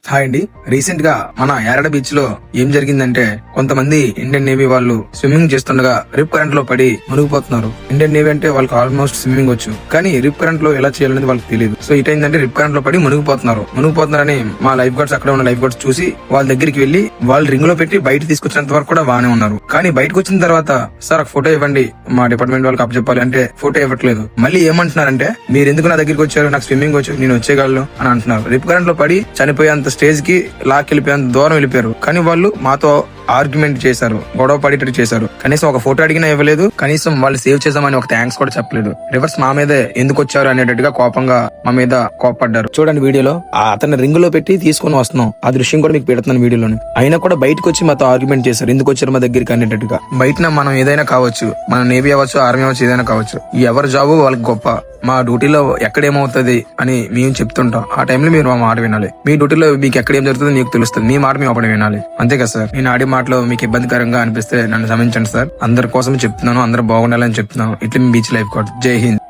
Hi అండి. Recent గా మన యారడ బీచ్ లో ఏం జరిగిందంటే కొంతమంది ఇండియన్ నేవీ వాళ్ళు స్విమ్మింగ్ చేస్తుండగా రిప్ కరెంట్ లో పడి మునిగిపోతున్నారు. ఇండియన్ నేవీ అంటే వాళ్ళకి ఆల్మోస్ట్ స్విమ్మింగ్ వచ్చు, కానీ రిప్ కరెంట్ లో ఎలా చేయాలనేది వాళ్ళకి తెలియదు. సో ఇటైందంటే రిప్ కరెంట్ లో పడి మునిగిపోతున్నారని మా లైఫ్ గార్డ్స్ అక్కడ ఉన్న లైఫ్ గార్డ్స్ చూసి వాళ్ళ దగ్గరికి వెళ్లి వాళ్ళు రింగ్ లో పెట్టి బయట తీసుకొచ్చినంత వరకు కూడా బాగానే ఉన్నారు. కానీ బయటకు వచ్చిన తర్వాత సార్ ఫోటో ఇవ్వండి, మా డిపార్ట్మెంట్ వాళ్ళకి అప్పచెప్పాలి అంటే ఫోటో ఇవ్వట్లేదు. మళ్ళీ ఏమంటున్నారంటే మీరు ఎందుకు నా దగ్గరికి వచ్చారు, నాకు స్విమ్మింగ్ వచ్చు, నేను వచ్చేయగలను అని అంటున్నారు. రిప్ కరెంట్ లో పడి చనిపోయేంత స్టేజ్ కి లాక్కెళ్ళిపోయేంత దూరం వెళ్ళిపోయారు. కానీ వాళ్ళు మాతో ఆర్గ్యుమెంట్ చేశారు, గొడవ పడేటట్టు చేశారు. కనీసం ఒక ఫోటో అడిగినా ఇవ్వలేదు, కనీసం వాళ్ళు సేవ్ చేసామని ఒక థ్యాంక్స్ కూడా చెప్పలేదు. రివర్స్ మా మీదే ఎందుకు వచ్చారు అనేటట్టుగా కోపంగా మా మీద కోపడ్డారు. చూడండి వీడియోలో అతన్ని రింగ్ లో పెట్టి తీసుకుని వస్తున్నాం, ఆ దృశ్యం కూడా మీకు పెడుతున్నాను వీడియోలోని. అయినా కూడా బయటకు వచ్చి మాతో ఆర్గ్యుమెంట్ చేశారు, ఎందుకు వచ్చారు మా దగ్గరికి అనేటట్టుగా. బయట మనం ఏదైనా కావచ్చు, మన నేవీ అవ్వచ్చు, ఆర్మీ అవ్వచ్చు, ఏదైనా కావచ్చు, ఎవరి జాబు వాళ్ళకి గొప్ప. మా డ్యూటీలో ఎక్కడేమవుతుంది అని మేము చెప్తుంటాం. ఆ టైంలో మీరు మా మాట వినాలి. మీ డ్యూటీలో మీకు ఎక్కడ ఏం జరుగుతుందో మీకు తెలుస్తుంది, మీ మాట మేము అప్పుడు వినాలి. అంతే కదా సార్. నేను ఆడే మాటలో మీకు ఇబ్బందికరంగా అనిపిస్తే నన్ను క్షమించండి సార్. అందరి కోసం చెప్తున్నాను, అందరూ బాగుండాలని చెప్తున్నాను. ఇట్లా మీ బీచ్ లైఫ్ కోడ్. జై హింద్.